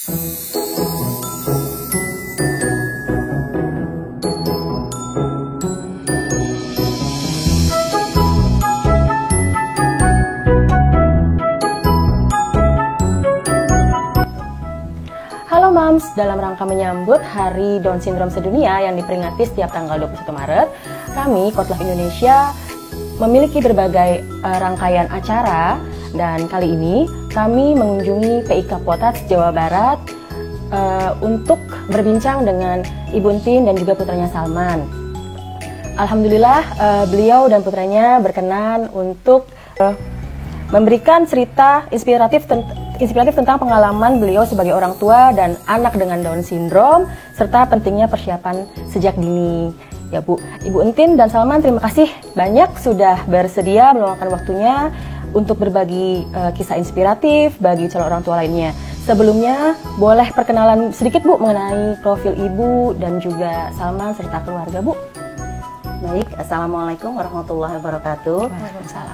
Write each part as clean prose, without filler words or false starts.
Halo Moms, dalam rangka menyambut Hari Down Syndrome Sedunia yang diperingati setiap tanggal 21 Maret, kami Kotlife Indonesia memiliki berbagai rangkaian acara, dan kali ini kami mengunjungi PIK Potats Jawa Barat untuk berbincang dengan Ibu Entin dan juga putranya Salman. Alhamdulillah beliau dan putranya berkenan untuk memberikan cerita inspiratif tentang pengalaman beliau sebagai orang tua dan anak dengan Down Syndrome, serta pentingnya persiapan sejak dini. Ya Bu, Ibu Entin dan Salman, terima kasih banyak sudah bersedia meluangkan waktunya untuk berbagi kisah inspiratif bagi calon orang tua lainnya. Sebelumnya, boleh perkenalan sedikit Bu mengenai profil Ibu dan juga Salman serta keluarga Bu? Baik, Assalamualaikum warahmatullahi wabarakatuh.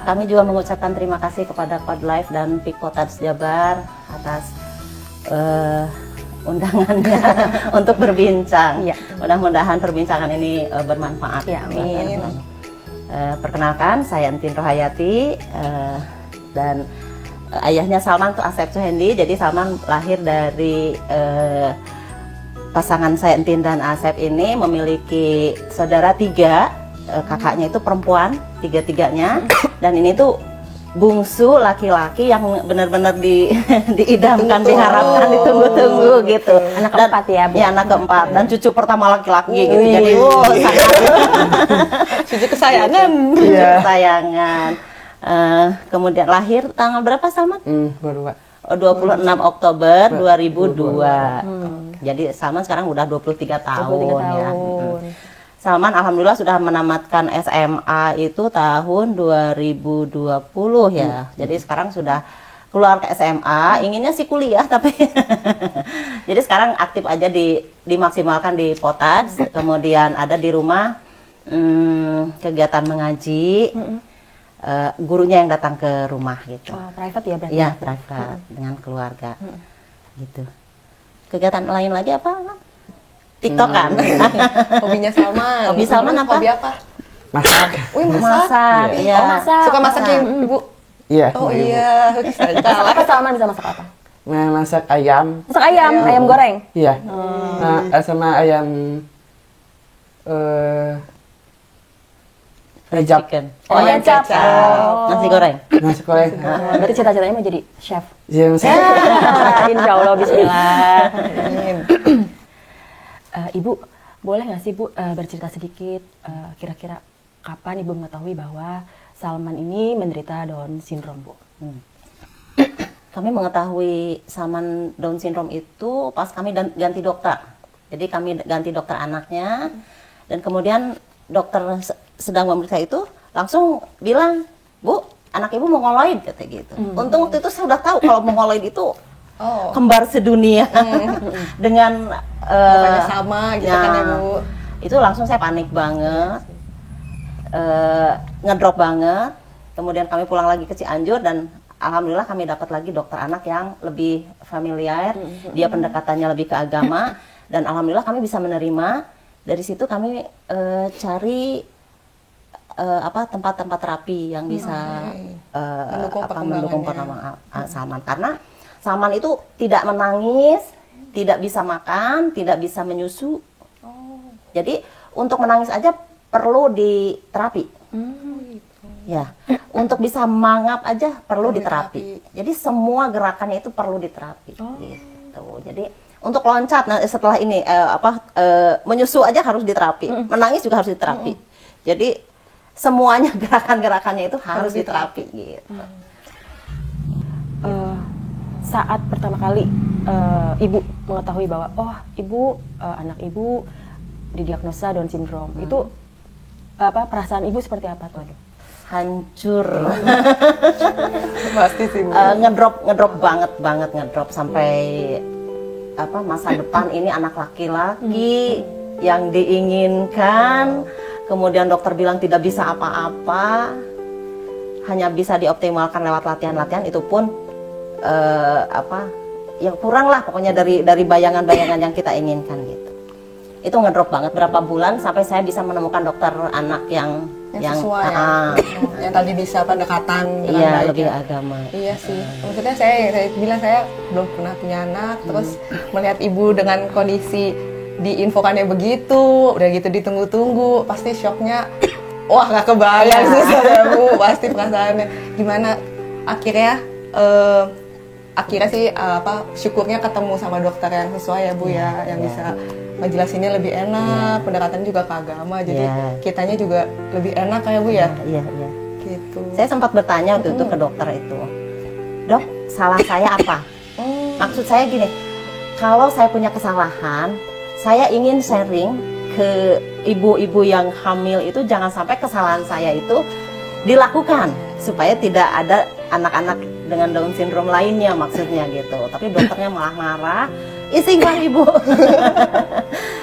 Kami juga mengucapkan terima kasih kepada Kotlife dan PIK Potats Jabar atas undangannya untuk berbincang. Ya. Mudah-mudahan perbincangan ini bermanfaat. Ya, amin. Perkenalkan, saya Entin Rohayati dan ayahnya Salman itu Asep Suhendi. Jadi Salman lahir dari pasangan saya Entin dan Asep ini memiliki saudara 3. Kakaknya itu perempuan, 3-tiganya, dan ini tuh bungsu laki-laki yang benar-benar diidamkan, diharapkan, ditunggu-tunggu gitu. Anak keempat ya Bu? Ya, anak keempat, dan cucu pertama laki-laki gitu. Jadi sangat cucu kesayangan. Cucu kesayangan. Kemudian lahir tanggal berapa Salman? Baru 26 Oktober 2002. Jadi Salman sekarang udah 23 tahun. Ya. Salman alhamdulillah sudah menamatkan SMA itu tahun 2020 ya. Jadi sekarang sudah keluar ke SMA, inginnya sih kuliah tapi jadi sekarang aktif aja dimaksimalkan di Potats, kemudian ada di rumah kegiatan mengaji. Gurunya yang datang ke rumah gitu. Oh, private ya berarti? Iya, private dengan keluarga. Gitu. Kegiatan lain lagi apa? TikTok kan. Hobinya Salman. Hobi Salman apa? Hobi apa? Masak. Wih, Masak. Iya. Ya. Masak. Suka masak ya, Ibu? Iya. Oh iya. Masak apa Salman, bisa masak apa? Masak ayam. Masak ayam, ayam goreng? Iya. Sama ayam rejab. Chicken. Oh, ayam kecap. Nasi goreng. Nasi goreng. Berarti cita-citanya mau jadi chef? Yang Insya Allah, bismillah. Ibu, boleh nggak sih Bu bercerita sedikit kira-kira kapan Ibu mengetahui bahwa Salman ini menderita Down Syndrome Bu? Kami mengetahui Salman Down Syndrome itu pas kami ganti dokter. Jadi kami ganti dokter anaknya, dan kemudian dokter sedang memeriksa itu langsung bilang, Bu, anak ibu mongoloid, kata gitu. Untung waktu itu saya sudah tahu kalau mongoloid itu kembar sedunia dengan Mukanya sama gitu kan ya Bu. Itu langsung saya panik banget, ngedrop banget. Kemudian kami pulang lagi ke Cianjur dan alhamdulillah kami dapat lagi dokter anak yang lebih familiar. Dia pendekatannya lebih ke agama dan alhamdulillah kami bisa menerima. Dari situ kami cari tempat-tempat terapi yang bisa mendukung perkembangan Salman, karena Salman itu tidak menangis, tidak bisa makan, tidak bisa menyusu. Jadi untuk menangis aja perlu diterapi. Ya, untuk bisa mangap aja perlu diterapi. Jadi semua gerakannya itu perlu diterapi. Gitu. Jadi untuk loncat, nah setelah ini menyusu aja harus diterapi, menangis juga harus diterapi. Jadi semuanya gerakan-gerakannya itu harus diterapi. Gitu. Saat pertama kali Ibu mengetahui bahwa anak Ibu didiagnosa Down Syndrome, itu perasaan Ibu seperti apa tuh? Hancur. Pasti sih Bu. Ngedrop banget sampai masa depan ini anak laki-laki yang diinginkan, kemudian dokter bilang tidak bisa apa-apa, hanya bisa dioptimalkan lewat latihan-latihan, itu pun yang kurang lah pokoknya dari bayangan-bayangan yang kita inginkan gitu. Itu ngedrop banget berapa bulan sampai saya bisa menemukan dokter anak yang sesuai yang tadi bisa pendekatan dengan iya baik lebih ya. agama. Iya sih, maksudnya saya bilang saya belum pernah punya anak, terus melihat ibu dengan kondisi diinfokannya begitu, udah gitu ditunggu-tunggu, pasti shocknya, wah nggak kebayang sih saya Bu, pasti perasaannya gimana. Akhirnya sih syukurnya ketemu sama dokter yang sesuai ya Bu ya, yang bisa ngejelasinnya lebih enak, pendekatan juga ke agama, jadi kitanya juga lebih enak kayak Bu ya. Iya. Gitu. Saya sempat bertanya waktu itu ke dokter itu, dok, salah saya apa? Maksud saya gini, kalau saya punya kesalahan, saya ingin sharing ke ibu-ibu yang hamil itu jangan sampai kesalahan saya itu dilakukan supaya tidak ada anak-anak dengan Down syndrome lainnya maksudnya gitu. Tapi dokternya malah marah. Istighfar ibu.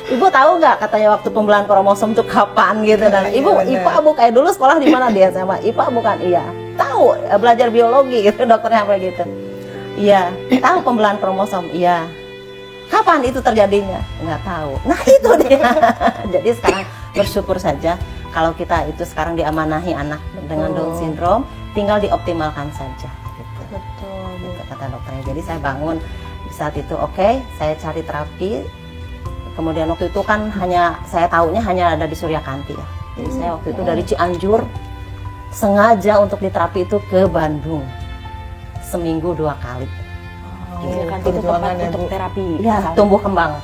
Ibu tahu nggak katanya waktu pembelian kromosom itu kapan gitu dan ibu IPA bu kayak dulu sekolah di mana dia sama IPA bukan iya tahu belajar biologi gitu dokternya apa gitu. Iya tahu pembelian kromosom iya. Kapan itu terjadinya nggak tahu. Nah itu dia. Jadi sekarang bersyukur saja kalau kita itu sekarang diamanahi anak dengan Down syndrome tinggal dioptimalkan saja. Gitu. Betul. Gitu, kata dokternya. Jadi saya bangun di saat itu oke, saya cari terapi. Kemudian waktu itu kan saya tahunya hanya ada di Suryakanti ya. Jadi saya waktu itu dari Cianjur sengaja untuk diterapi itu ke Bandung seminggu 2 kali. Suryakanti itu tempat untuk terapi. Ya, tumbuh kembang.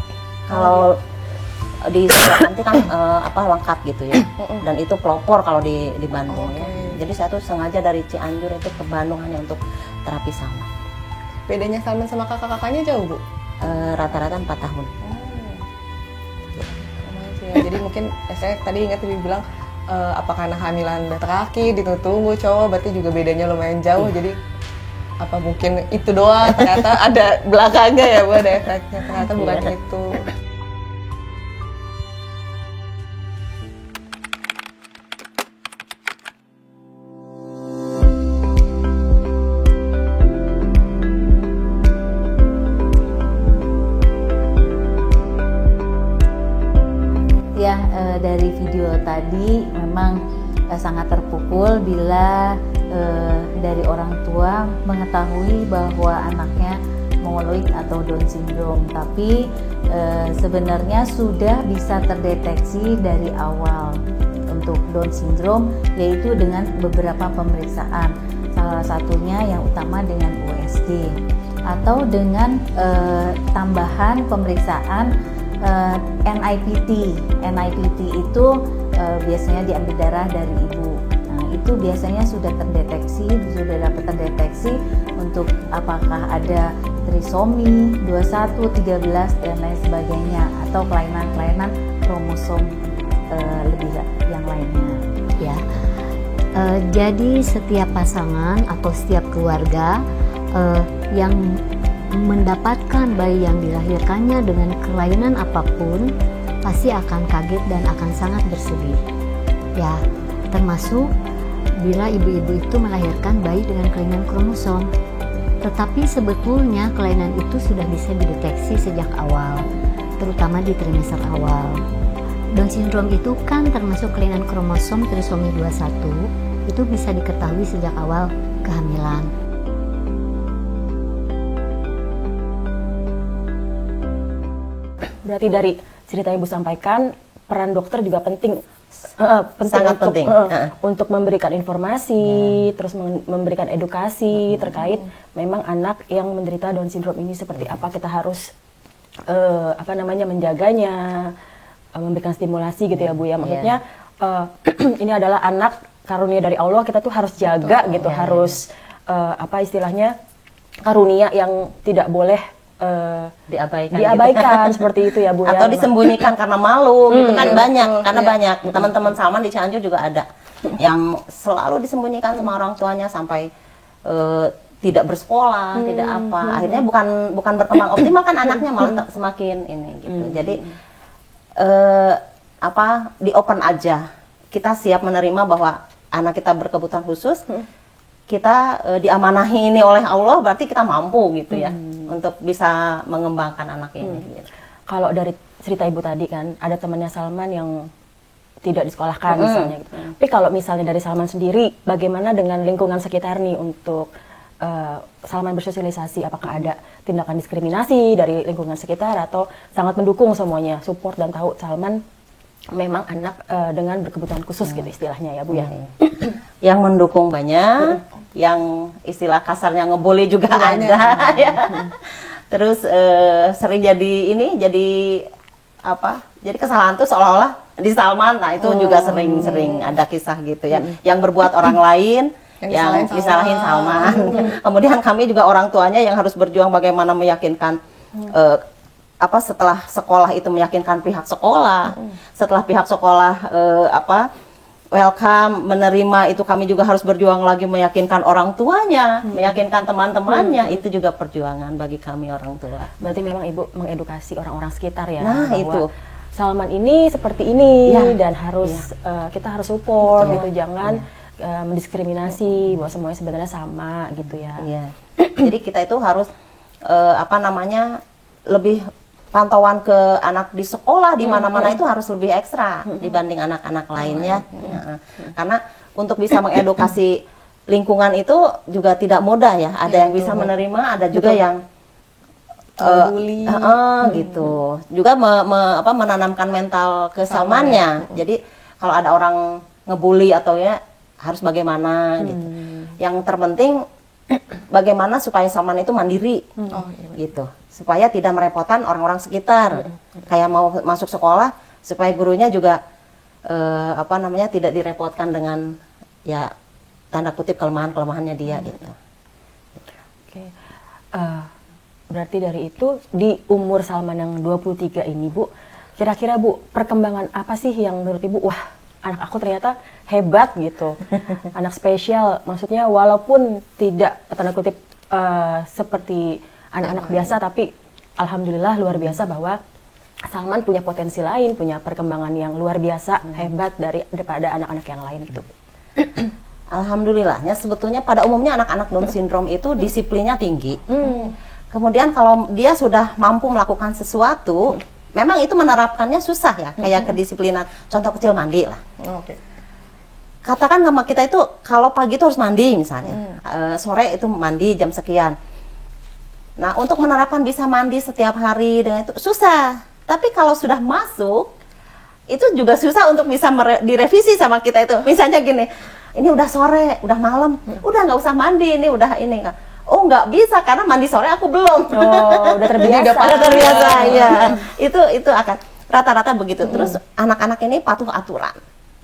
Kalau di Suryakanti kan lengkap gitu ya. Dan itu pelopor kalau di Bandung ya. Jadi saya tuh sengaja dari Cianjur itu ke Bandung hanya untuk terapi salman. Bedanya Salman sama kakak-kakaknya jauh Bu? Rata-rata 4 tahun. Jadi mungkin saya tadi ingat Ibu bilang apakah anak hamilan udah terakhir ditunggu cowok berarti juga bedanya lumayan jauh. Jadi apa mungkin itu doang ternyata ada belakangnya ya Bu, ada efeknya ternyata bukan itu. Ya, dari video tadi memang sangat terpukul bila dari orang tua mengetahui bahwa anaknya mongoloid atau Down syndrome, tapi sebenarnya sudah bisa terdeteksi dari awal untuk Down syndrome, yaitu dengan beberapa pemeriksaan, salah satunya yang utama dengan USG atau dengan tambahan pemeriksaan NIPT. NIPT itu biasanya diambil darah dari ibu. Nah, itu biasanya sudah dapat terdeteksi untuk apakah ada trisomi 21, 13 dan lain sebagainya atau kelainan-kelainan kromosom lebih yang lainnya. Ya. Jadi setiap pasangan atau setiap keluarga yang mendapatkan bayi yang dilahirkannya dengan kelainan apapun pasti akan kaget dan akan sangat bersedih. Ya, termasuk bila ibu-ibu itu melahirkan bayi dengan kelainan kromosom. Tetapi sebetulnya kelainan itu sudah bisa dideteksi sejak awal, terutama di trimester awal. Down syndrome itu kan termasuk kelainan kromosom trisomi 21, itu bisa diketahui sejak awal kehamilan. Berarti dari cerita Ibu sampaikan, peran dokter juga penting. Sangat penting. Untuk memberikan informasi, terus memberikan edukasi terkait memang anak yang menderita Down syndrome ini seperti apa, kita harus menjaganya, memberikan stimulasi gitu ya Bu ya. Maksudnya ini adalah anak karunia dari Allah, kita tuh harus jaga gitu, harus istilahnya karunia yang tidak boleh diabaikan seperti itu ya Bu atau ya. Disembunyikan karena malu gitu kan banyak teman-teman Salman di Cianjur juga ada yang selalu disembunyikan sama orang tuanya sampai tidak bersekolah, tidak apa, akhirnya bukan berkembang optimal kan anaknya malah semakin ini gitu. Jadi di open aja, kita siap menerima bahwa anak kita berkebutuhan khusus. kita diamanahi ini oleh Allah, berarti kita mampu gitu ya untuk bisa mengembangkan anak ini. Gitu. Kalau dari cerita ibu tadi kan ada temannya Salman yang tidak disekolahkan misalnya gitu. Tapi kalau misalnya dari Salman sendiri, bagaimana dengan lingkungan sekitar nih untuk Salman bersosialisasi? Apakah ada tindakan diskriminasi dari lingkungan sekitar atau sangat mendukung semuanya, support dan tahu Salman memang anak dengan berkebutuhan khusus gitu istilahnya ya Bu ya? Yang mendukung banyak, yang istilah kasarnya ngebully juga ada ya. Terus sering jadi jadi kesalahan tuh seolah-olah di Salman. Nah itu juga sering ada kisah gitu ya, yang berbuat orang lain yang disalahin Salman. Kemudian kami juga orang tuanya yang harus berjuang bagaimana meyakinkan setelah sekolah itu meyakinkan pihak sekolah, setelah pihak sekolah welcome, menerima, itu kami juga harus berjuang lagi meyakinkan orang tuanya, meyakinkan teman-temannya. Itu juga perjuangan bagi kami orang tua. Berarti memang Ibu mengedukasi orang-orang sekitar ya, Nah, bahwa itu. Salman ini seperti ini Ya. dan harus kita harus support gitu, jangan mendiskriminasi, bahwa semuanya sebenarnya sama gitu ya. Iya. Jadi kita itu harus lebih pantauan ke anak di sekolah di mana-mana itu harus lebih ekstra dibanding anak-anak lainnya. Karena untuk bisa mengedukasi lingkungan itu juga tidak mudah ya. Ada yang bisa menerima, ada juga yang bully. Gitu. Juga menanamkan mental kesamannya. Jadi kalau ada orang ngebully atau ya harus bagaimana gitu. Yang terpenting bagaimana supaya Salman itu mandiri, gitu, supaya tidak merepotkan orang-orang sekitar. Kayak mau masuk sekolah, supaya gurunya juga tidak direpotkan dengan ya tanda kutip kelemahannya dia gitu. Oke. Berarti dari itu di umur Salman yang 23 ini Bu, kira-kira Bu perkembangan apa sih yang menurut Ibu, wah anak aku ternyata hebat gitu, anak spesial, maksudnya walaupun tidak tanda kutip seperti anak-anak biasa, tapi alhamdulillah luar biasa bahwa Salman punya potensi lain, punya perkembangan yang luar biasa, hebat daripada anak-anak yang lain gitu. Alhamdulillahnya sebetulnya pada umumnya anak-anak Down syndrome itu disiplinnya tinggi. Kemudian kalau dia sudah mampu melakukan sesuatu, memang itu menerapkannya susah ya, kayak kedisiplinan. Contoh kecil mandi lah. Katakan sama kita itu kalau pagi itu harus mandi misalnya, sore itu mandi jam sekian. Nah untuk menerapkan bisa mandi setiap hari dengan itu susah. Tapi kalau sudah masuk, itu juga susah untuk bisa direvisi sama kita itu. Misalnya gini, ini udah sore, udah malam, udah nggak usah mandi, ini udah ini. Oh nggak bisa karena mandi sore aku belum. Oh udah terbiasa. Udah terbiasa ya. Itu akan rata-rata begitu. Terus anak-anak ini patuh aturan.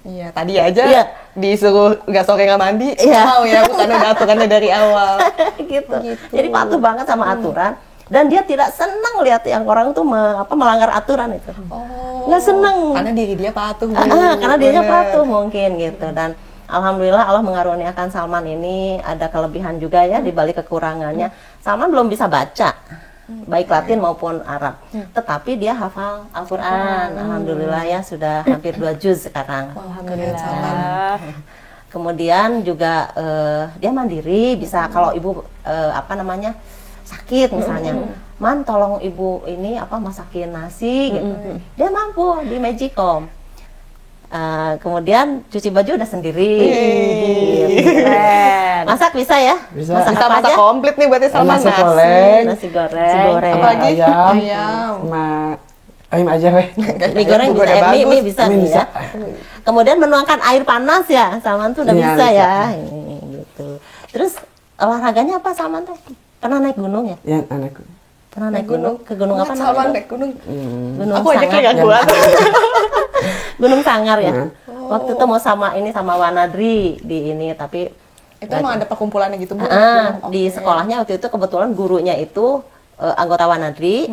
Iya, tadi aja disuruh nggak sore nggak mandi, mau ya, bukan ada aturannya dari awal. gitu. Jadi patuh banget sama aturan. Dan dia tidak senang lihat yang orang tuh melanggar aturan itu. Nggak senang. Karena diri dia patuh. Karena dia patuh mungkin gitu. Dan alhamdulillah Allah mengaruniakan Salman ini ada kelebihan juga ya di balik kekurangannya. Salman belum bisa baca, baik Latin maupun Arab. Tetapi dia hafal Al-Quran. Alhamdulillah ya sudah hampir 2 juz sekarang. Alhamdulillah. Kemudian juga dia mandiri, bisa kalau ibu sakit misalnya, Man tolong ibu ini masakin nasi gitu. Dia mampu di Magicom. Kemudian cuci baju udah sendiri. Masak bisa ya? Bisa. Masak komplit nih berarti sama Nasi goreng, Nasi goreng. Apalagi ayam, sama ayam aja weh. Mie goreng bisa, mie bisa nih ya. Mie bisa. Kemudian menuangkan air panas ya, Salman tuh udah Iya, bisa bisa. ya. Gitu. Terus olahraganya apa Salman teh? Pernah naik gunung ya? Yang anakku. Pernah naik gunung? Ke gunung apa Salman namanya? naik gunung. Gunung Aku aja Sangar. kayak gak kuat. Gunung Sangar ya. Waktu itu mau sama Wanadri di ini, tapi Itu emang ada perkumpulannya gitu Bu? di sekolahnya waktu itu kebetulan gurunya itu anggota Wanadri.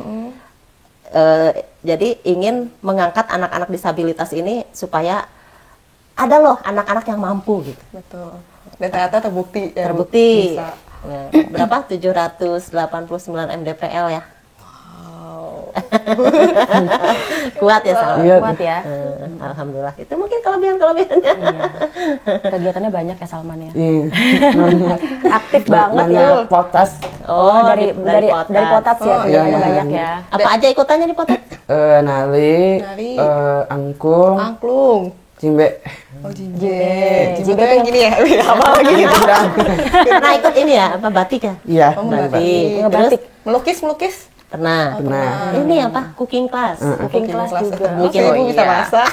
Jadi ingin mengangkat anak-anak disabilitas ini supaya ada loh anak-anak yang mampu gitu. Betul. Dan ternyata terbukti. Ya, Terbukti. bisa. Berapa? 789 mdpl ya. Wow. Kuat ya Salman. Iya. Kuat ya. Alhamdulillah. Itu mungkin kelebihan-kelebihannya. Iya. Kegiatannya banyak ya Salman ya. Iya. Aktif banget ya. Banyak potas. Oh, dari Potats ya, Oh, kegiatannya iya. banyak ya. Apa aja ikutannya di Potat? Nali, Nali. angklung, Angklung. cimbe. Oh, Jimbe. jimbe. Jimbe Jimbe tuh yang gini ya? Apa lagi gitu? Pernah ikut ini ya, apa batik ya? Iya. Oh, batik. batik. Ngebatik. Melukis. Pernah. Pernah. Ini apa? Cooking class. Cooking class juga. Mungkin Oh, ibu bisa iya. masak.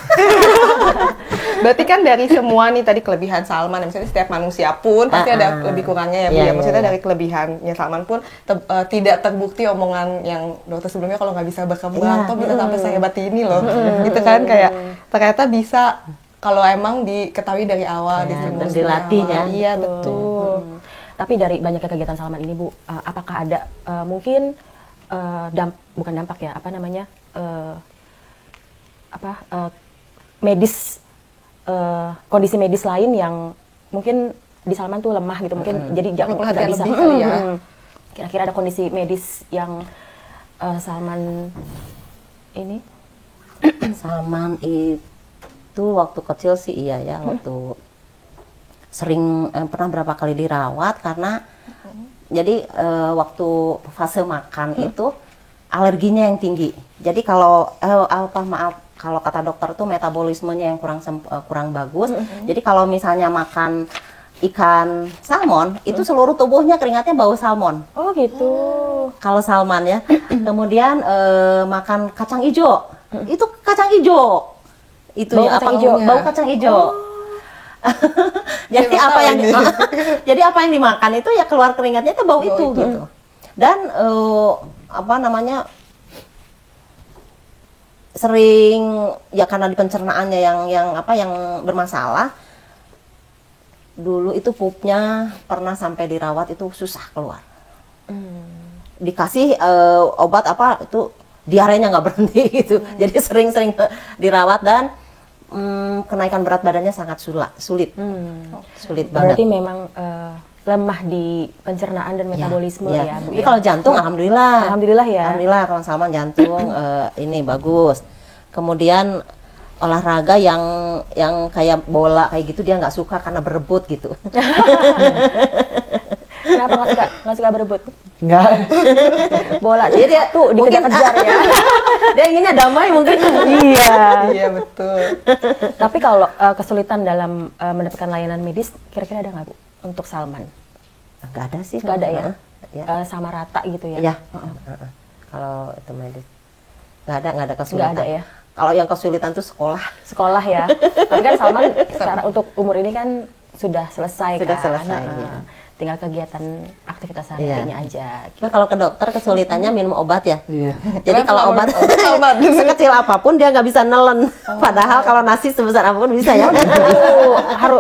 Berarti kan dari semua nih tadi kelebihan Salman, misalnya setiap manusia pun pasti ada lebih kurangnya ya Bu. Iya, Ya, iya, maksudnya iya. dari kelebihannya Salman pun tidak terbukti omongan yang dokter sebelumnya kalau nggak bisa berkembang, Iya. toh bisa sampai sehebat ini loh. Gitu kan kayak ternyata bisa kalau emang diketahui dari awal, Ya, distimulus dan dari dilatih awal. ya. Iya betul. Tapi dari banyaknya kegiatan Salman ini Bu, apakah ada mungkin bukan dampak ya, apa namanya, medis, kondisi medis lain yang mungkin di Salman tuh lemah gitu, mungkin jadi Perlu nggak perhatian bisa. lebih kali ya. Kira-kira ada kondisi medis yang Salman ini? Salman itu waktu kecil sih iya ya, waktu sering pernah berapa kali dirawat karena jadi waktu fase makan itu alerginya yang tinggi. Jadi kalau kalau kata dokter tuh metabolismenya yang kurang bagus. Jadi kalau misalnya makan ikan salmon itu seluruh tubuhnya keringatnya bau salmon. Oh gitu. Kalau Salman ya. Kemudian makan kacang hijau. Itu kacang hijau. Itu Bau ya, kacang apa hijau. bau kacang hijau. Jadi Saya apa tahu yang ini. jadi apa yang dimakan itu ya keluar keringatnya itu bau itu gitu. Dan apa namanya sering ya karena di pencernaannya yang bermasalah. Dulu itu pupnya pernah sampai dirawat itu susah keluar. Dikasih obat apa itu diarenya nggak berhenti gitu. Jadi sering-sering dirawat dan kenaikan berat badannya sangat sulit. Sulit banget. Berarti memang lemah di pencernaan dan metabolisme ya, Bu. Tapi Ya? kalau jantung alhamdulillah. Alhamdulillah ya. Alhamdulillah kalau Salman jantung ini bagus. Kemudian olahraga yang kayak bola kayak gitu dia nggak suka karena berebut gitu. Kenapa nggak suka berebut? Enggak. Bola Jadi dia tuh dikejar-kejar ya. Dia inginnya damai mungkin. Iya. Iya betul. Tapi kalau kesulitan dalam mendapatkan layanan medis, kira-kira ada nggak Bu untuk Salman? Nggak ada sih. Nggak ada ya? Ya. Sama rata gitu ya? Ya. Kalau itu medis nggak ada kesulitan. Nggak ada ya? Kalau yang kesulitan tuh sekolah. Sekolah ya. Tapi kan Salman secara untuk umur ini kan sudah selesai Sudah kan? selesai, Nah, iya. Tinggal kegiatan aktivitas Iya. sehari-harinya aja. Nah, kalau ke dokter kesulitannya minum obat ya. Iya. Jadi Kenapa kalau nggak obat minum obat? sekecil apapun dia nggak bisa nelen. Padahal kalau nasi sebesar apapun bisa ya.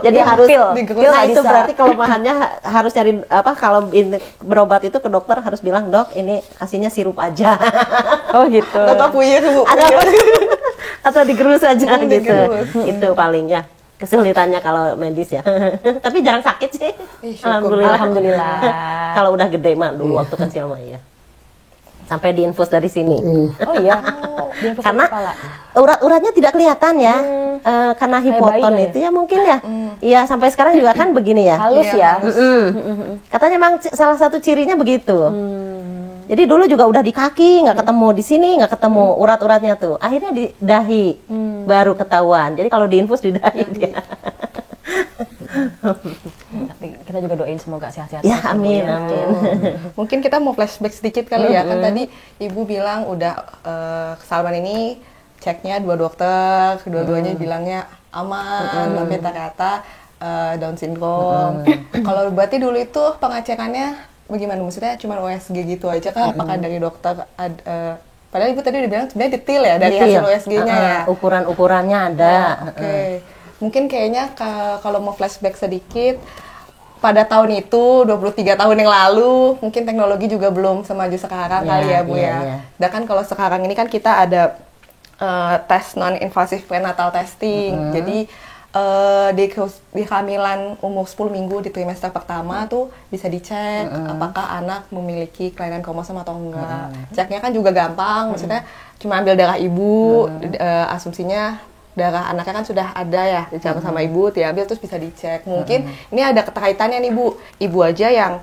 Jadi harus. pil Nah itu bisa. berarti kelemahannya harus cari apa? Kalau berobat itu ke dokter harus bilang dok ini kasihnya sirup aja. Oh gitu. Bapak puyeng Bu. Ada apa? Atau digerus aja gitu. Digerus. Itu palingnya kesulitannya kalau medis ya. Tapi jarang sakit sih. Ih, syukur. Alhamdulillah. Alhamdulillah. Kalau udah gede mah dulu waktu kecil mah ya. Sampai diinfus dari sini. Oh iya. Dia pusat Karena kepala. urat-uratnya tidak kelihatan ya. Karena hipoton bayi ya? itu ya mungkin ya. Iya sampai sekarang juga kan begini ya. Halus ya. Katanya memang salah satu cirinya begitu. Jadi dulu juga udah di kaki nggak ketemu, di sini nggak ketemu urat-uratnya tuh. Akhirnya di dahi baru ketahuan. Jadi kalau diinfus di dahi dia. Tapi kita juga doain semoga sehat-sehat. Ya terus, Bu, amin ya. amin. Mungkin kita mau flashback sedikit kali ya, kan tadi Ibu bilang udah Salman ini ceknya 2 dokter, kedua-duanya bilangnya aman, sampai ternyata Down syndrome. Kalau berarti dulu itu pengecekannya bagaimana? Maksudnya cuma USG gitu aja kan? Apakah dari dokter padahal Ibu tadi udah bilang sebenarnya detail ya dari Detail. hasil USG-nya ya? Ukuran-ukurannya ada. Oke. Mungkin kayaknya kalau mau flashback sedikit, pada tahun itu 23 tahun yang lalu mungkin teknologi juga belum semaju sekarang Ya, kali ya Bu iya, ya. iya. Dan kan kalau sekarang ini kan kita ada tes non invasive prenatal testing. Jadi di kehamilan umur 10 minggu di trimester pertama tuh bisa dicek apakah anak memiliki kelainan kromosom atau enggak. Ceknya kan juga gampang, maksudnya cuma ambil darah ibu, asumsinya darah anaknya kan sudah ada ya, dicampur sama ibu, diambil terus bisa dicek. Mungkin ini ada keterkaitannya nih Bu, ibu aja yang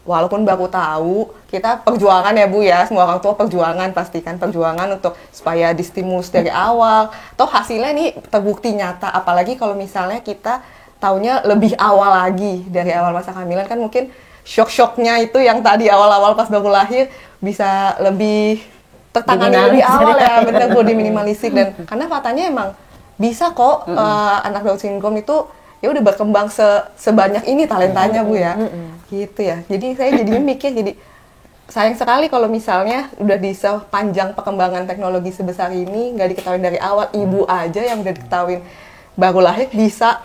walaupun baru tahu, kita perjuangan ya Bu ya, semua orang tua perjuangan, pastikan perjuangan untuk supaya distimulus dari awal. Toh hasilnya nih terbukti nyata, apalagi kalau misalnya kita taunya lebih awal lagi, dari awal masa kehamilan kan mungkin shock-shocknya itu yang tadi awal-awal pas baru lahir bisa lebih tertangani lebih awal ya, bener Bu, diminimalisir. Dan karena katanya emang bisa kok anak Down syndrome itu ya udah berkembang sebanyak ini talentanya Bu ya, gitu ya. Jadi saya jadinya mikir, jadi sayang sekali kalau misalnya udah di sepanjang perkembangan teknologi sebesar ini nggak diketahui dari awal. Ibu aja yang udah diketahui baru lahir bisa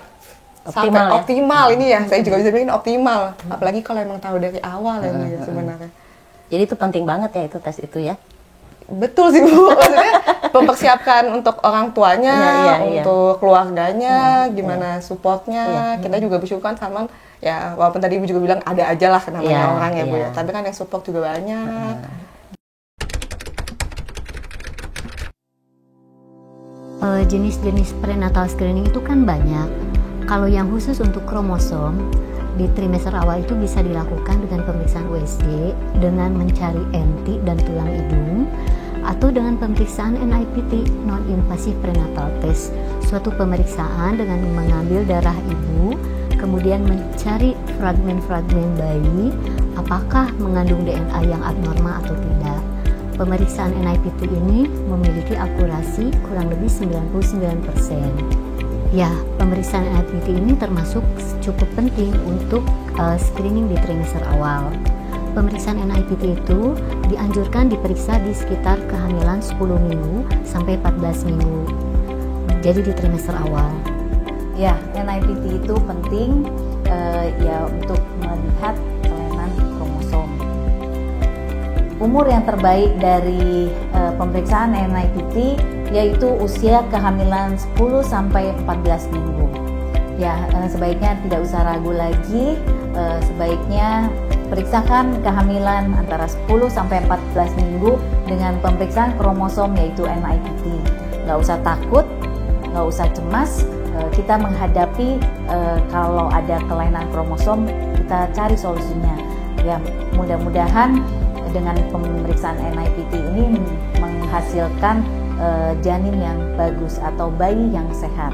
sampai optimal ini ya. Saya juga bisa bilang optimal, apalagi kalau emang tahu dari awal ya Bu ya sebenarnya. Jadi itu penting banget ya itu tes itu ya. Betul sih Bu, maksudnya mempersiapkan untuk orang tuanya, untuk keluarganya, gimana supportnya. Kita juga bersyukur kan Salman, ya walaupun tadi Ibu juga bilang ada aja lah namanya orang ya Bu ya, tapi kan yang support juga banyak. Jenis-jenis prenatal screening itu kan banyak. Kalau yang khusus untuk kromosom, di trimester awal itu bisa dilakukan dengan pemeriksaan USG, dengan mencari enti dan tulang hidung, atau dengan pemeriksaan NIPT, non-invasive prenatal test, suatu pemeriksaan dengan mengambil darah ibu, kemudian mencari fragmen-fragmen bayi, apakah mengandung DNA yang abnormal atau tidak. Pemeriksaan NIPT ini memiliki akurasi kurang lebih 99%. Ya, pemeriksaan NIPT ini termasuk cukup penting untuk screening di trimester awal. Pemeriksaan NIPT itu dianjurkan diperiksa di sekitar kehamilan 10 minggu sampai 14 minggu. Jadi di trimester awal. Ya, NIPT itu penting ya untuk melihat kelainan kromosom. Umur yang terbaik dari pemeriksaan NIPT yaitu usia kehamilan 10 sampai 14 minggu. Ya, sebaiknya tidak usah ragu lagi, sebaiknya periksakan kehamilan antara 10 sampai 14 minggu dengan pemeriksaan kromosom yaitu NIPT. Nggak usah takut, nggak usah cemas, kita menghadapi kalau ada kelainan kromosom, kita cari solusinya. Ya, mudah-mudahan dengan pemeriksaan NIPT ini menghasilkan janin yang bagus atau bayi yang sehat.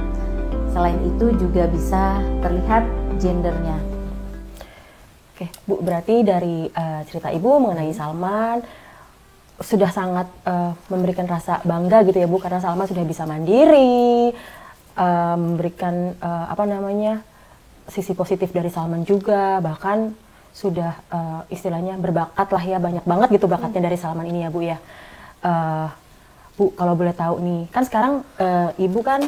Selain itu juga bisa terlihat gendernya. Oke, Bu, berarti dari cerita Ibu mengenai Salman sudah sangat memberikan rasa bangga gitu ya Bu, karena Salman sudah bisa mandiri, memberikan sisi positif dari Salman juga, bahkan sudah istilahnya berbakat lah ya, banyak banget gitu bakatnya dari Salman ini ya Bu ya. Bu, kalau boleh tahu nih, kan sekarang Ibu kan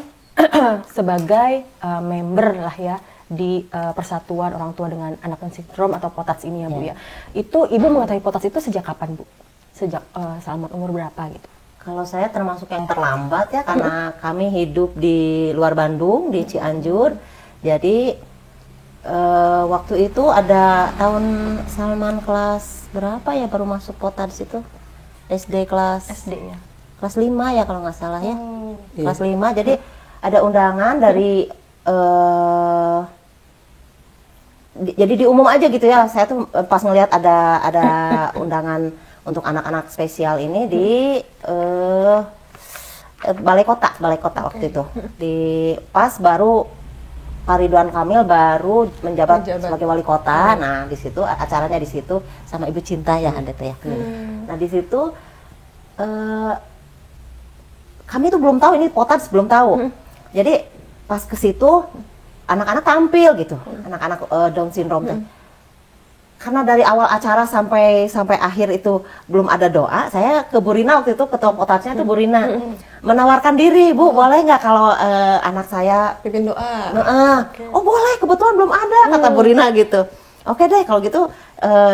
sebagai member lah ya di Persatuan Orang Tua dengan Anak Down Syndrome atau POTAS ini ya Bu ya. Itu Ibu mengetahui POTAS itu sejak kapan Bu? Sejak Salman umur berapa gitu? Kalau saya termasuk yang terlambat ya, karena kami hidup di luar Bandung, di Cianjur. Jadi waktu itu ada tahun Salman kelas berapa ya baru masuk POTAS itu? SD kelas ya. Kelas 5 ya kalau nggak salah ya. Kelas 5. Jadi ada undangan dari jadi di umum aja gitu ya. Saya tuh pas ngelihat ada undangan untuk anak-anak spesial ini di balai kota waktu itu. Di pas baru Pak Ridwan Kamil baru menjabat sebagai wali kota. Nah, di situ acaranya di situ sama Ibu Cinta ya ada tuh ya. Nah, di situ kami tuh belum tahu ini POTAS, belum tahu. Jadi pas ke situ anak-anak tampil gitu, anak-anak Down syndrome. Karena dari awal acara sampai akhir itu belum ada doa, saya ke Bu Rina waktu itu, ketua POTASnya itu Bu Rina menawarkan diri, Bu boleh nggak kalau anak saya Pimpin doa. Oh boleh, kebetulan belum ada, kata Bu Rina gitu. Oke deh kalau gitu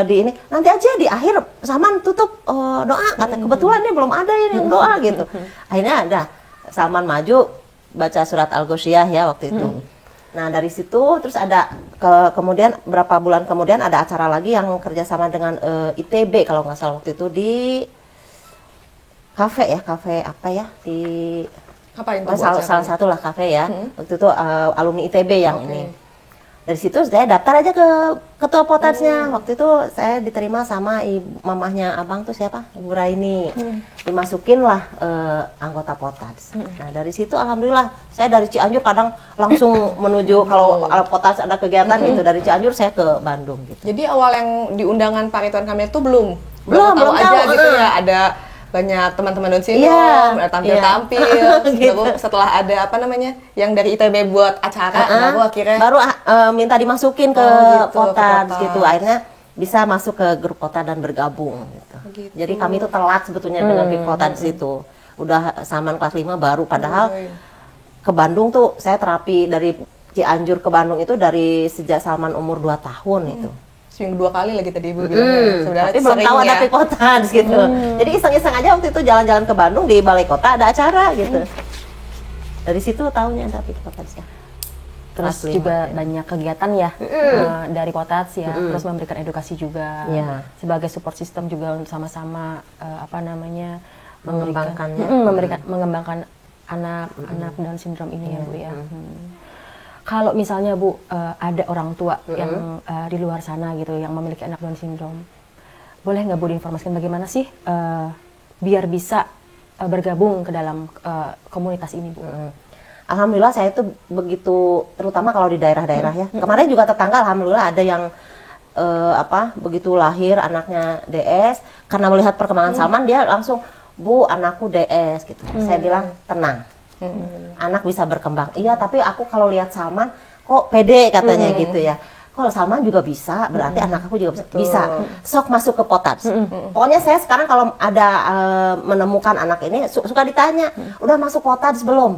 di ini nanti aja di akhir Salman tutup doa, kata kebetulan nih belum ada ini doa gitu. Akhirnya ada Salman maju baca surat Al-Ghoshiyah ya waktu itu. Nah dari situ terus ada kemudian berapa bulan kemudian ada acara lagi yang kerjasama dengan ITB kalau nggak salah waktu itu di kafe apa ya di Apa yang salah satu lah kafe ya. Waktu itu alumni ITB yang ini. Dari situ saya daftar aja ke ketua potadsnya. Waktu itu saya diterima sama mamahnya abang tuh siapa? Ibu Raini. Dimasukin lah anggota potads. Nah dari situ alhamdulillah saya dari Cianjur kadang langsung menuju kalau potads ada kegiatan gitu dari Cianjur saya ke Bandung gitu. Jadi awal yang di undangan Pak Ridwan Kamil itu belum Belum aja tahu, gitu ya, ada banyak teman-teman Down syndrome, ada tampil-tampil. Baru setelah ada apa namanya yang dari ITB buat acara, baru akhirnya minta dimasukin ke potads gitu. Akhirnya bisa masuk ke grup potads dan bergabung gitu. Jadi kami itu telat sebetulnya dengan grup potads itu. Udah Salman kelas 5 baru, padahal ke Bandung tuh saya terapi dari Cianjur ke Bandung itu dari sejak Salman umur 2 tahun itu. seminggu 2 kali lagi tadi Ibu bilang. Tapi belum tahu ada Pick Potads gitu. Jadi iseng-iseng aja waktu itu jalan-jalan ke Bandung di Balai Kota ada acara gitu. Dari situ tahunya ada Pick Potads ya. Terus juga banyak kegiatan ya dari Potads ya, terus memberikan edukasi juga sebagai support system juga sama-sama mengembangkan anak-anak Down syndrome ini ya Bu ya. Kalau misalnya Bu ada orang tua yang di luar sana gitu yang memiliki anak Down syndrome, boleh nggak Bu diinformasikan bagaimana sih biar bisa bergabung ke dalam komunitas ini Bu? Alhamdulillah saya itu begitu, terutama kalau di daerah-daerah ya. Kemarin juga tetangga alhamdulillah ada yang begitu lahir anaknya DS, karena melihat perkembangan Salman dia langsung, Bu anakku DS gitu. Saya bilang tenang. Anak bisa berkembang. Iya, tapi aku kalau lihat Salman kok pede katanya gitu ya. Kalau Salman juga bisa, berarti anak aku juga bisa. Sok masuk ke potads. Pokoknya saya sekarang kalau ada menemukan anak ini suka ditanya, udah masuk potads belum?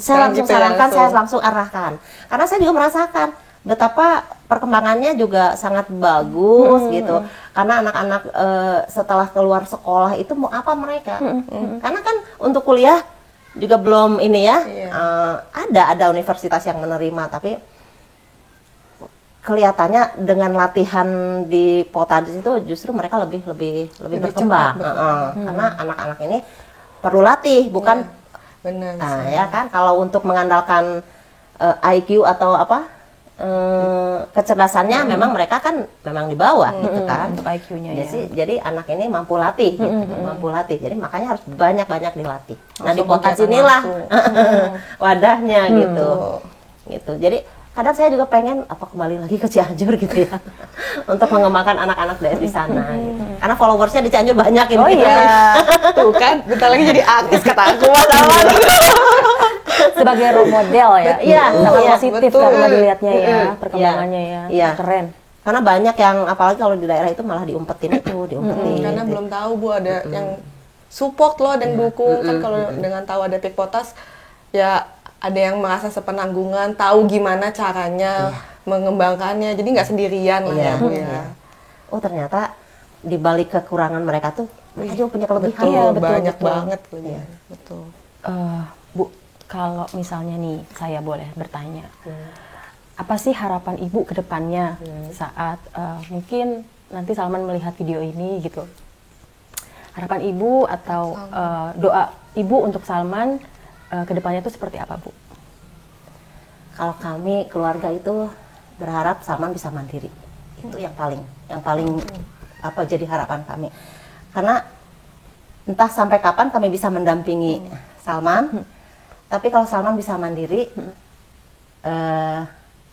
Saya langsung sarankan, saya langsung arahkan. Karena saya juga merasakan betapa perkembangannya juga sangat bagus gitu. Karena anak-anak setelah keluar sekolah itu mau apa mereka? Karena kan untuk kuliah juga belum ini ya, ada universitas yang menerima, tapi kelihatannya dengan latihan di potads itu justru mereka lebih berkembang, karena anak-anak ini perlu latih, bukan benar. Ya kan, kalau untuk mengandalkan IQ atau kecerdasannya memang mereka kan memang di bawah gitu kan untuk IQ-nya ya. Jadi anak ini mampu latih gitu, mampu latih. Jadi makanya harus banyak-banyak dilatih. Nah, di potads inilah wadahnya gitu. Gitu. Jadi kadang saya juga pengen kembali lagi ke Cianjur gitu ya. Untuk mengembangkan anak-anak dari di sana gitu. Karena followersnya di Cianjur banyak ini. Oh iya. Tuh kan, bentar lagi jadi artis kata aku sebagai role model ya. Iya, sangat positif betul. karena dilihatnya ya, perkembangannya ya. Iya. Keren. Karena banyak yang apalagi kalau di daerah itu malah diumpetin. Karena belum tahu Bu ada yang support loh dan dukung kan kalau dengan tahu ada Pick Potads ya ada yang merasa sepenanggungan, tahu gimana caranya mengembangkannya, jadi nggak sendirian lah ya Bu ya. Oh ternyata di balik kekurangan mereka tuh mereka juga punya kelebihan. Betul, banyak banget punya. Betul. Bu, kalau misalnya nih saya boleh bertanya, apa sih harapan Ibu ke depannya saat mungkin nanti Salman melihat video ini gitu? Harapan Ibu atau doa Ibu untuk Salman ke depannya itu seperti apa Bu? Kalau kami keluarga itu berharap Salman bisa mandiri. Itu yang paling jadi harapan kami. Karena entah sampai kapan kami bisa mendampingi Salman, tapi kalau Salman bisa mandiri,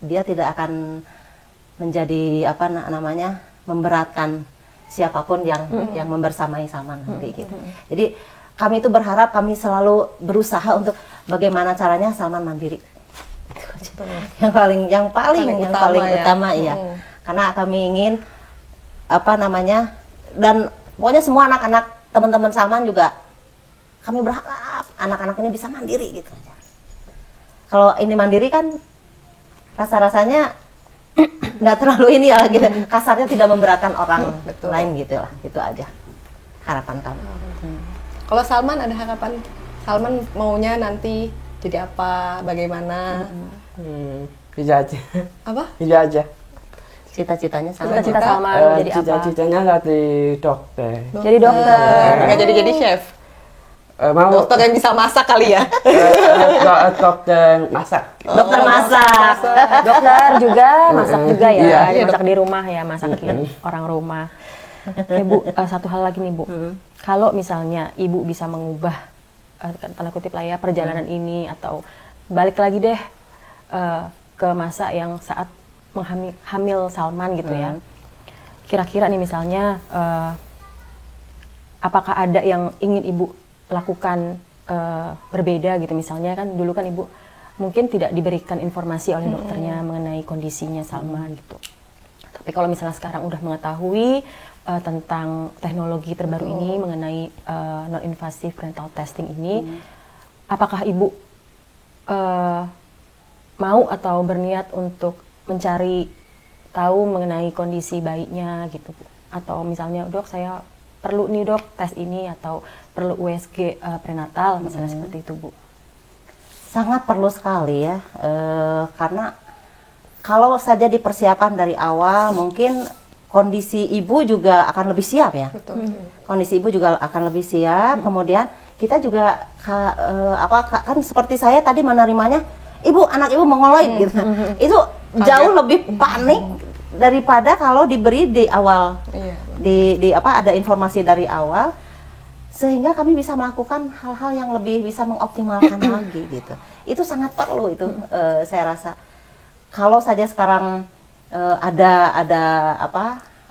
dia tidak akan menjadi memberatkan siapapun yang membersamai Salman nanti gitu. Jadi kami itu berharap, kami selalu berusaha untuk bagaimana caranya Salman mandiri. Yang paling utama ya. Karena kami ingin dan pokoknya semua anak-anak teman-teman Salman juga kami berharap anak-anak ini bisa mandiri gitu aja. Kalau ini mandiri kan rasa-rasanya nggak terlalu ini ya gitu. Kasarnya tidak memberatkan orang lain gitu lah. Itu aja harapan kami. Kalau Salman ada harapan, Salman maunya nanti jadi apa, bagaimana. Bisa aja. Apa? Bisa aja. Cita-citanya sama. Cita-cita Salman jadi apa? Cita-citanya jadi dokter. Jadi dokter. Nggak jadi chef. Mau Dokter yang bisa masak kali ya. dokter masak. Dokter masak. Dokter juga, masak juga ya. Iya. Masak di rumah ya, masakin orang rumah. Bu, satu hal lagi nih Bu. Kalau misalnya Ibu bisa mengubah tanda kutip lah ya perjalanan ini, atau balik lagi deh ke masa yang saat hamil Salman gitu ya. Kira-kira nih misalnya apakah ada yang ingin Ibu lakukan berbeda gitu, misalnya kan dulu kan Ibu mungkin tidak diberikan informasi oleh dokternya mengenai kondisinya Salman gitu. Tapi kalau misalnya sekarang udah mengetahui tentang teknologi terbaru ini mengenai non-invasive prenatal testing ini, apakah Ibu mau atau berniat untuk mencari tahu mengenai kondisi bayinya gitu Bu? Atau misalnya, dok saya perlu nih dok tes ini, atau perlu USG prenatal misalnya seperti itu Bu? Sangat perlu sekali ya, karena kalau saja dipersiapkan dari awal mungkin kondisi ibu juga akan lebih siap ya. Kondisi ibu juga akan lebih siap. Kemudian kita juga kan seperti saya tadi menerimanya, anak ibu mongoloid gitu. Itu jauh lebih panik daripada kalau diberi di awal. Ada informasi dari awal, sehingga kami bisa melakukan hal-hal yang lebih bisa mengoptimalkan lagi gitu. Itu sangat perlu itu, saya rasa. Kalau saja sekarang ada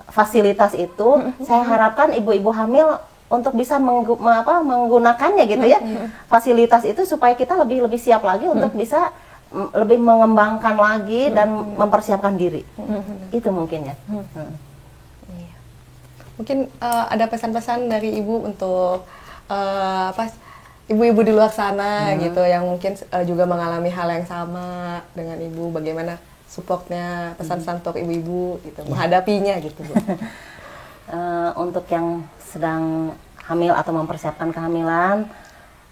fasilitas itu, saya harapkan ibu-ibu hamil untuk bisa menggunakannya gitu ya. Fasilitas itu supaya kita lebih siap lagi untuk bisa lebih mengembangkan lagi dan mempersiapkan diri. Itu mungkin ya. Mungkin ada pesan-pesan dari Ibu untuk ibu-ibu di luar sana gitu yang mungkin juga mengalami hal yang sama dengan Ibu, bagaimana supportnya, pesan-pesan untuk ibu-ibu gitu menghadapinya gitu Bu. Untuk yang sedang hamil atau mempersiapkan kehamilan,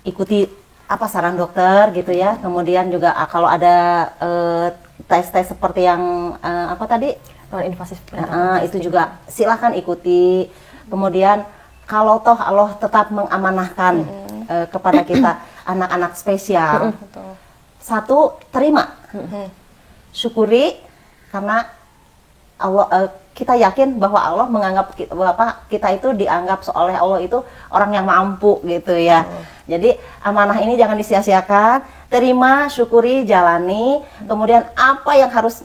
ikuti apa saran dokter gitu ya. Kemudian juga kalau ada tes-tes seperti yang apa tadi, non-invasif itu juga silahkan ikuti. Kemudian kalau toh Allah tetap mengamanahkan kepada kita anak-anak spesial, satu, terima, syukuri, karena Allah, kita yakin bahwa Allah menganggap kita itu dianggap oleh Allah itu orang yang mampu gitu ya. Jadi amanah ini jangan disia-siakan, terima, syukuri, jalani. Kemudian apa yang harus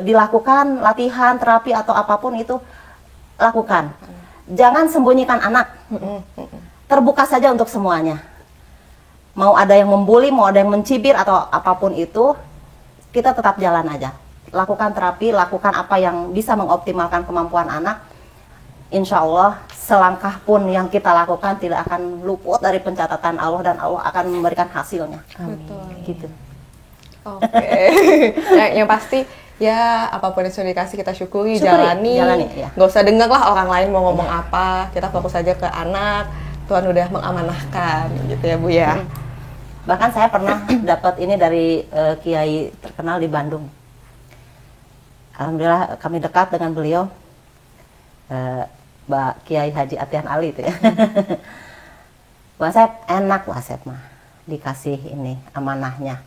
dilakukan, latihan, terapi atau apapun itu lakukan. Jangan sembunyikan anak. Terbuka saja untuk semuanya. Mau ada yang membuli, mau ada yang mencibir atau apapun itu, kita tetap jalan aja. Lakukan terapi, lakukan apa yang bisa mengoptimalkan kemampuan anak. Insya Allah selangkah pun yang kita lakukan tidak akan luput dari pencatatan Allah, dan Allah akan memberikan hasilnya. Amin. Gitu. Oke. yang pasti ya apapun yang sudah dikasih kita syukuri, jalani ya. Nggak usah dengar lah orang lain mau ngomong apa, kita fokus aja ke anak. Tuhan udah mengamanahkan gitu ya Bu ya. Bahkan saya pernah dapat ini dari kiai terkenal di Bandung. Alhamdulillah kami dekat dengan beliau, Mbak Kiai Haji Atian Ali itu ya. Wasep enak, Wasep mah dikasih ini amanahnya.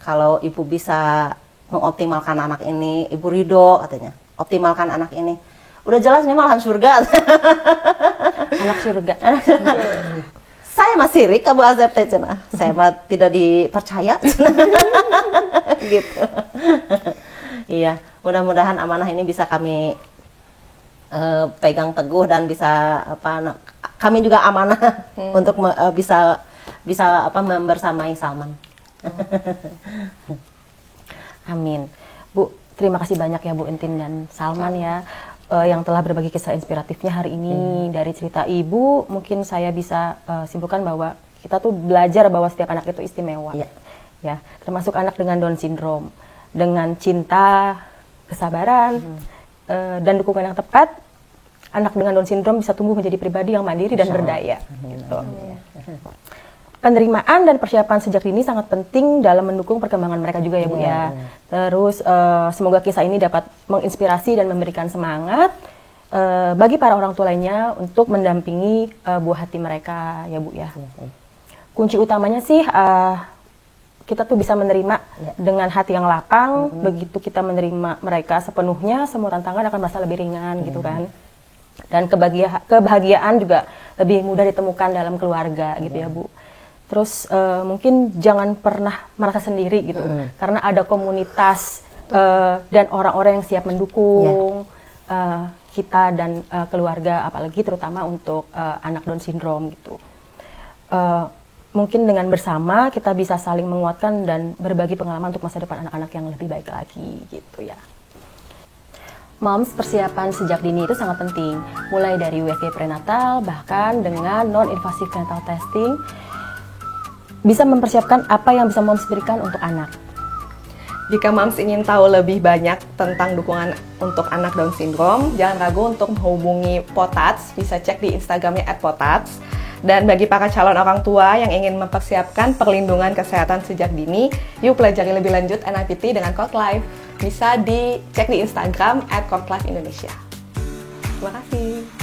Kalau ibu bisa mengoptimalkan anak ini, ibu ridho katanya, optimalkan anak ini. Udah jelas nih malahan surga. Anak surga. Saya masih sirik Abu Azeb teh cenah. Saya mah tidak dipercaya. Gitu. Iya, mudah-mudahan amanah ini bisa kami pegang teguh dan bisa kami juga amanah untuk bisa membersamai Salman. Amin. Bu, terima kasih banyak ya Bu Entin dan Salman ya yang telah berbagi kisah inspiratifnya hari ini. Dari cerita Ibu, mungkin saya bisa simpulkan bahwa kita tuh belajar bahwa setiap anak itu istimewa. Ya, termasuk anak dengan Down syndrome. Dengan cinta, kesabaran, dan dukungan yang tepat, anak dengan Down syndrome bisa tumbuh menjadi pribadi yang mandiri dan berdaya. Gitu. penerimaan dan persiapan sejak dini sangat penting dalam mendukung perkembangan mereka juga ya Bu ya. Terus semoga kisah ini dapat menginspirasi dan memberikan semangat bagi para orang tua lainnya untuk mendampingi buah hati mereka ya Bu ya. Kunci utamanya sih kita tuh bisa menerima dengan hati yang lapang. Begitu kita menerima mereka sepenuhnya, semua tantangan akan merasa lebih ringan gitu kan. Dan kebahagiaan juga lebih mudah ditemukan dalam keluarga gitu ya Bu. Terus mungkin jangan pernah merasa sendiri gitu, karena ada komunitas dan orang-orang yang siap mendukung kita dan keluarga, apalagi terutama untuk anak Down syndrome gitu. Mungkin dengan bersama kita bisa saling menguatkan dan berbagi pengalaman untuk masa depan anak-anak yang lebih baik lagi gitu ya. Moms, persiapan sejak dini itu sangat penting, mulai dari USG prenatal bahkan dengan non-invasive prenatal testing bisa mempersiapkan apa yang bisa moms berikan untuk anak. Jika moms ingin tahu lebih banyak tentang dukungan untuk anak Down syndrome, jangan ragu untuk menghubungi Potats, bisa cek di Instagramnya @potats. Dan bagi para calon orang tua yang ingin mempersiapkan perlindungan kesehatan sejak dini, yuk pelajari lebih lanjut NIPT dengan CordLife. Bisa dicek di Instagram @CordLifeIndonesia. Terima kasih.